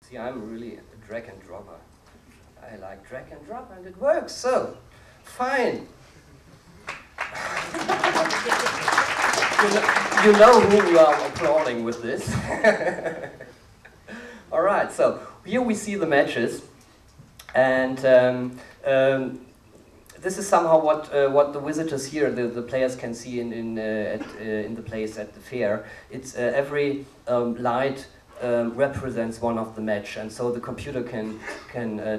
See, I'm really a drag and dropper. I like drag and drop and it works, so fine. You know who you are applauding with this. All right, so here we see the matches, and this is somehow what the visitors here, the players can see in the place at the fair. It's every light represents one of the match, and so the computer can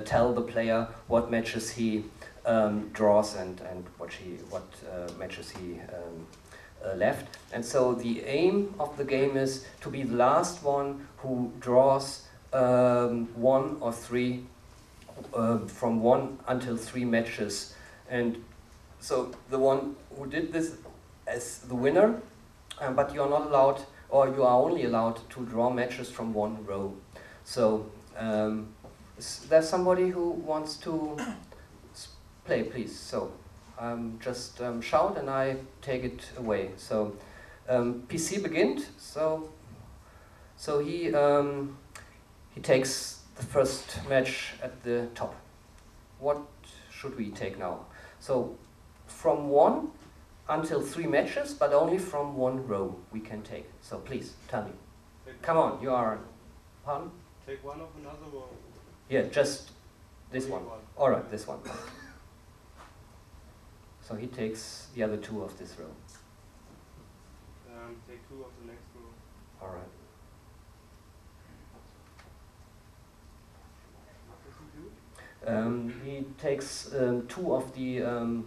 tell the player what matches he draws and what matches he left. And so the aim of the game is to be the last one who draws 1 or 3 from 1 until 3 matches. And so the one who did this as the winner, but you are not allowed, or you are only allowed to draw matches from 1 row. So there's somebody who wants to play, please. So just shout and I take it away. So PC beginnt. So he takes the first match at the top. What should we take now? So from 1 until 3 matches, but only from 1 row we can take. So please tell me. Come on, you are. Pardon? Take one of another row. Yeah, just this one. All right, this one. So he takes the other 2 of this row. Take 2 of the next row. All right. What does he do? He takes 2 of the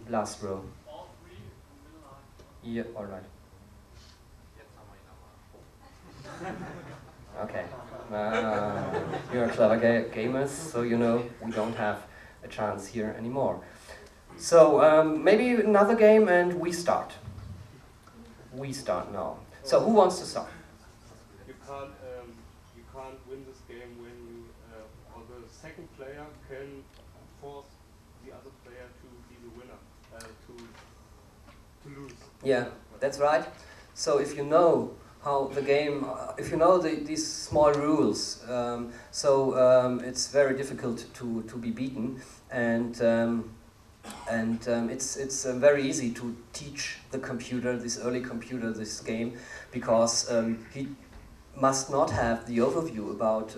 last row. All 3 in the middle line? Yeah, all right. Okay. You're clever gamers, so you know we don't have a chance here anymore. So maybe another game and we start. We start now. So who wants to start? You can't win this game when you or the second player can force the other player to be the winner, to lose. Yeah, that's right. So if you know how the game, if you know these small rules, it's very difficult to be beaten, and it's very easy to teach the computer, this early computer, this game, because he must not have the overview about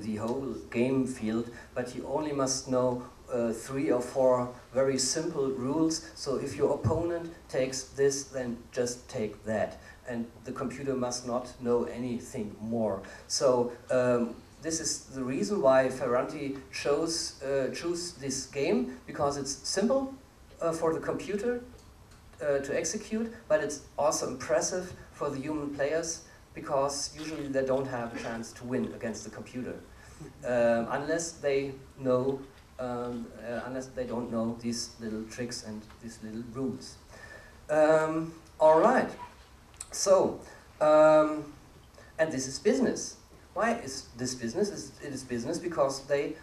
the whole game field, but he only must know 3 or 4 very simple rules. So if your opponent takes this, then just take that. And the computer must not know anything more. So this is the reason why Ferranti choose this game, because it's simple for the computer to execute, but it's also impressive for the human players, because usually they don't have a chance to win against the computer unless they know, unless they don't know these little tricks and these little rules. All right. So, and this is business. Why is this business? It is business because they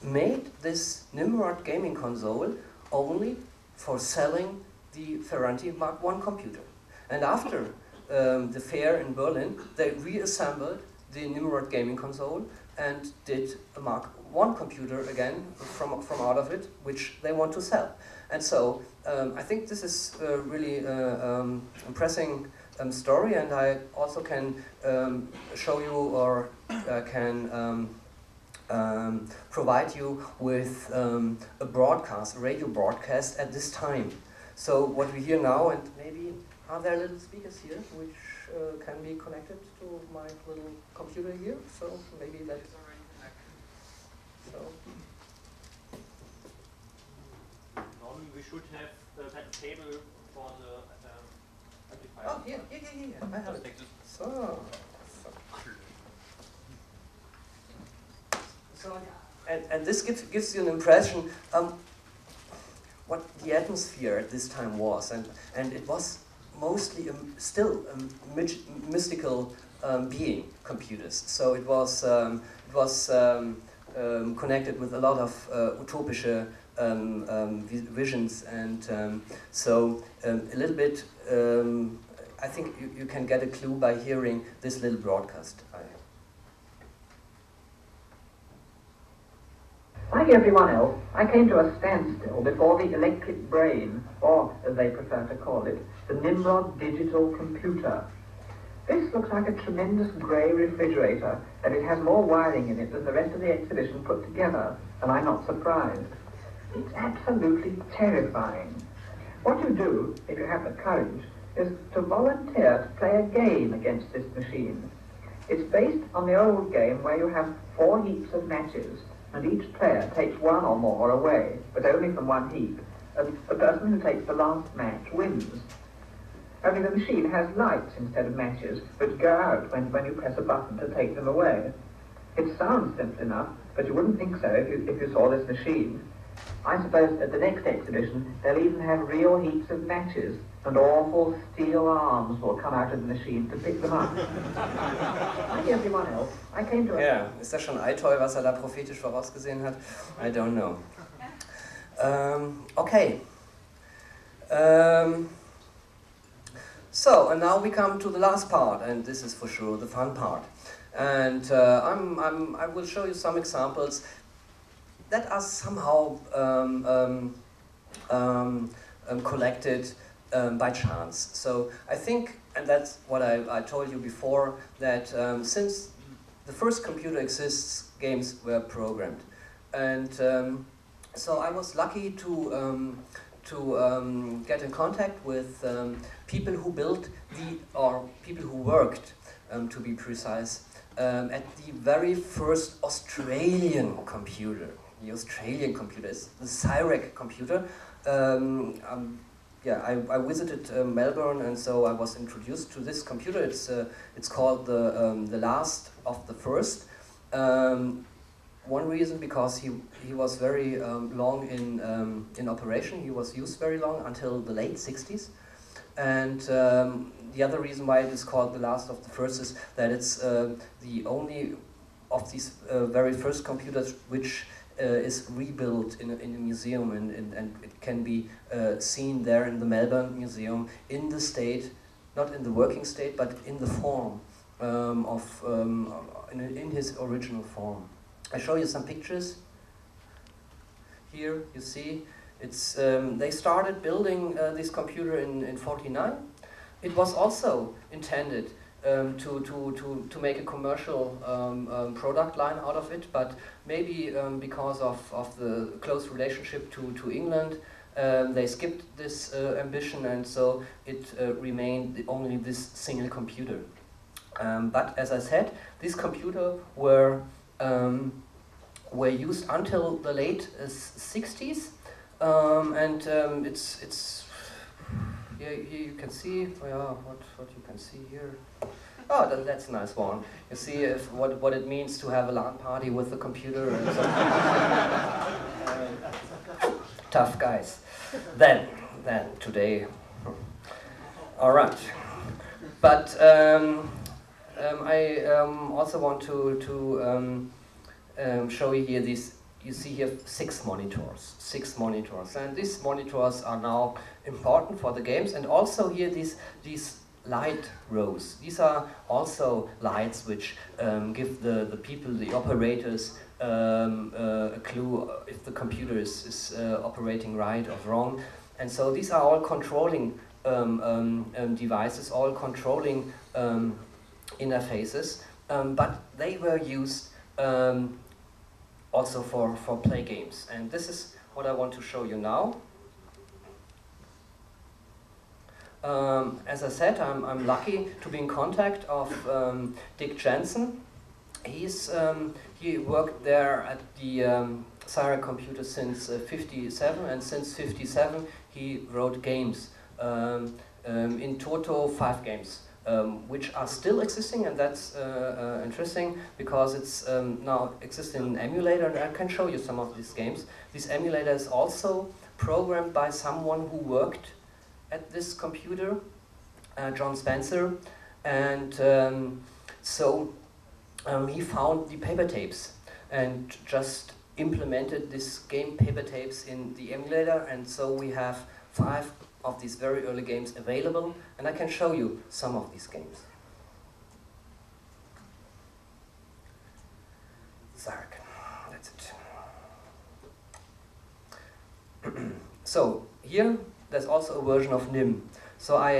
made this Nimrod gaming console only for selling the Ferranti Mark I computer. And after the fair in Berlin, they reassembled the Nimrod gaming console and did a Mark I computer again from out of it, which they want to sell. And so I think this is a really impressive story, and I also can show you or can provide you with a broadcast, a radio broadcast at this time. So what we hear now, and maybe are there little speakers here which can be connected to my little computer here? So maybe that's already connected. So. Normally we should have that table for the amplifier. Oh, yeah. I have it. So, and this gives you an impression what the atmosphere at this time was, and it was mostly still a mystical being, computers. So it was connected with a lot of utopische visions, and so a little bit. I think you can get a clue by hearing this little broadcast. Like everyone else, I came to a standstill before the electric brain, or as they prefer to call it, the Nimrod digital computer. This looks like a tremendous grey refrigerator, and it has more wiring in it than the rest of the exhibition put together, and I'm not surprised. It's absolutely terrifying. What you do, if you have the courage, is to volunteer to play a game against this machine. It's based on the old game where you have 4 heaps of matches, and each player takes 1 or more away, but only from 1 heap, and the person who takes the last match wins. Only the machine has lights instead of matches, which go out when you press a button to take them away. It sounds simple enough, but you wouldn't think so if you saw this machine. I suppose at the next exhibition they'll even have real heaps of matches, and awful steel arms will come out of the machine to pick them up. Like everyone else, I came to a... Ja, ist das schon Altoy, was da prophetisch vorausgesehen hat? I don't know. Okay. So, and now we come to the last part, and this is for sure the fun part. And I will show you some examples that are somehow collected by chance. So I think, and that's what I told you before, that since the first computer exists, games were programmed. And so I was lucky to get in contact with people who built or people who worked, to be precise, at the very first Australian computer. The Australian computer is the Cyrec computer. Yeah, I visited Melbourne, and so I was introduced to this computer. It's called the last of the first. One reason, because he was very long in operation. He was used very long until the late 60s. And the other reason why it is called the last of the first is that it's the only of these very first computers which is rebuilt in a museum, and it can be seen there in the Melbourne Museum in the state, not in the working state, but in the form in his original form. I show you some pictures. Here you see it's they started building this computer in '49. It was also intended to make a commercial product line out of it, but maybe because of the close relationship to England, they skipped this ambition, and so it remained only this single computer. But as I said, this computer were used until the late 60s, and it's yeah, here you can see what you can see here. Oh, that's a nice one. You see what it means to have a LAN party with the computer. And so. Tough guys. Then today. All right. But I also want to show you here these. You see here 6 monitors, and these monitors are now important for the games. And also here these light rows. These are also lights which give the people, the operators, a clue if the computer is operating right or wrong. And so these are all controlling devices, all controlling interfaces, but they were used also for play games. And this is what I want to show you now. As I said, I'm lucky to be in contact of Dick Jensen. He worked there at the Cyrec computer since '57, and since '57 he wrote games. In total 5 games, which are still existing, and that's interesting because it's now existing in an emulator, and I can show you some of these games. This emulator is also programmed by someone who worked at this computer, John Spencer, and so he found the paper tapes and just implemented this game paper tapes in the emulator, and so we have 5 of these very early games available, and I can show you some of these games. Cyrec, that's it. So here there's also a version of NIM. So I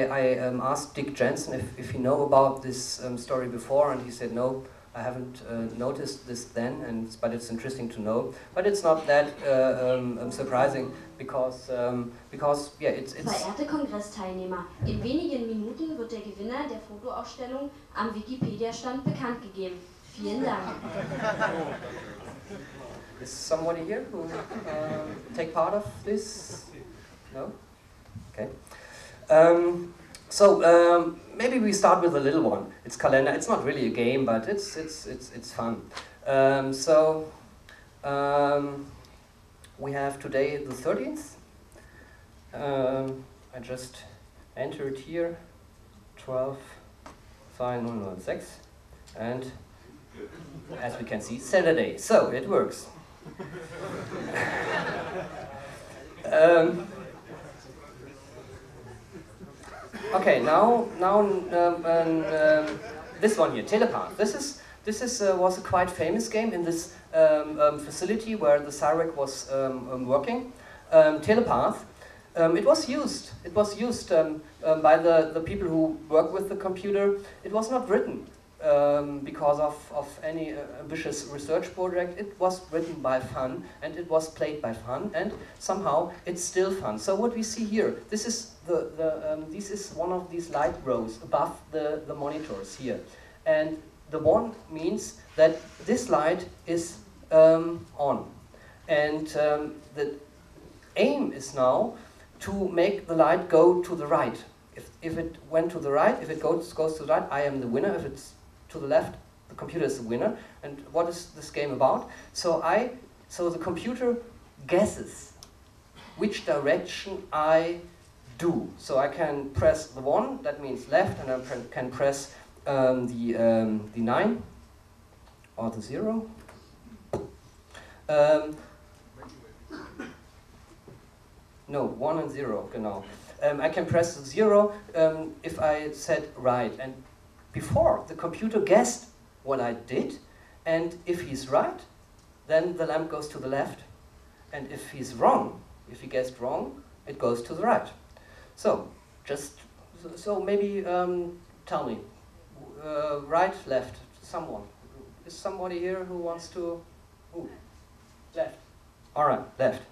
asked Dick Jensen if he know about this story before, and he said no, I haven't noticed this then, but it's interesting to know. But it's not that surprising because yeah, it's. Verehrte Kongressteilnehmer, in wenigen Minuten wird der Gewinner der Fotoausstellung am Wikipedia-Stand bekannt gegeben. Vielen Dank. Is somebody here who take part of this? No? Okay. Maybe we start with a little one. It's calendar. It's not really a game, but it's fun. We have today the 13th. I just entered here 12, 506, and as we can see, Saturday. So it works. Okay, now this one here, Telepath. This was a quite famous game in this facility where the CIREC was working. Telepath. It was used by the people who work with the computer. It was not written because of any ambitious research project. It was written by fun, and it was played by fun, and somehow it's still fun. So what we see here, this is this is one of these light rows above the monitors here, and the one means that this light is on, and the aim is now to make the light go to the right. If it went to the right, if it goes to the right, I am the winner. If it's to the left, the computer is the winner. And what is this game about? So the computer guesses which direction I do. So I can press the 1, that means left, and I can press the 9 or the 0. No, 1 and 0, genau. I can press 0 if I said right. And before, the computer guessed what I did, and if he's right, then the lamp goes to the left. And if he's wrong, if he guessed wrong, it goes to the right. So, maybe tell me, right, left, someone. Is somebody here who wants to? Ooh, left. All right, left.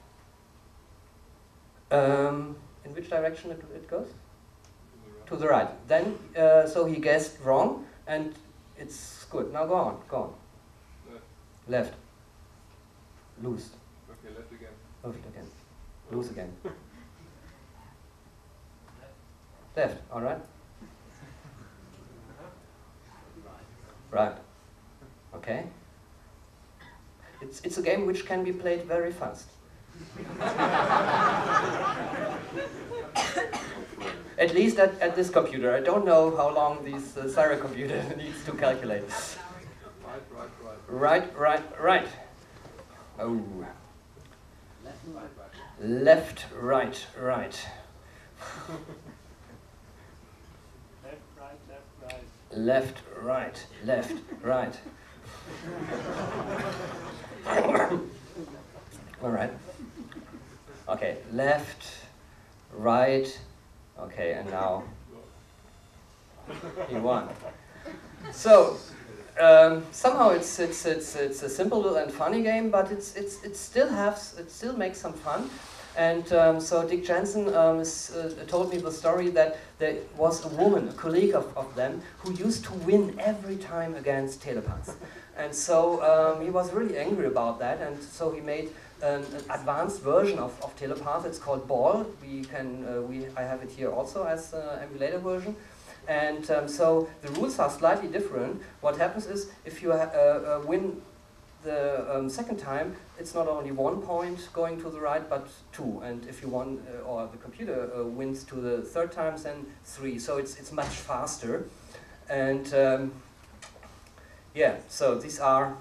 In which direction it goes? To the right. Then, so he guessed wrong, and it's good. Now go on. Left. Loose. Okay, left again. Left again. Loose again. Left. All right. Right. Okay. It's a game which can be played very fast. At least at this computer. I don't know how long this CIREC computer needs to calculate. Right. Oh. Left, right. Left, right. All right. Okay, left, right. Okay, and now he won. So somehow it's a simple and funny game, but it still makes some fun. And so Dick Jensen told me the story that there was a woman, a colleague of them, who used to win every time against telepaths. And so he was really angry about that, and so he made an advanced version of telepath. It's called Ball. I have it here also as an emulator version. And so the rules are slightly different. What happens is if you win the second time, it's not only 1 point going to the right, but 2. And if you won, or the computer wins to the third time, then 3. So it's much faster. And yeah, so these are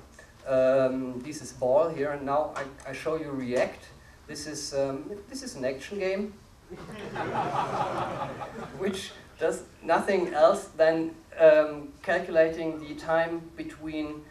this is Ball here, and now I show you React. This is an action game, which does nothing else than calculating the time between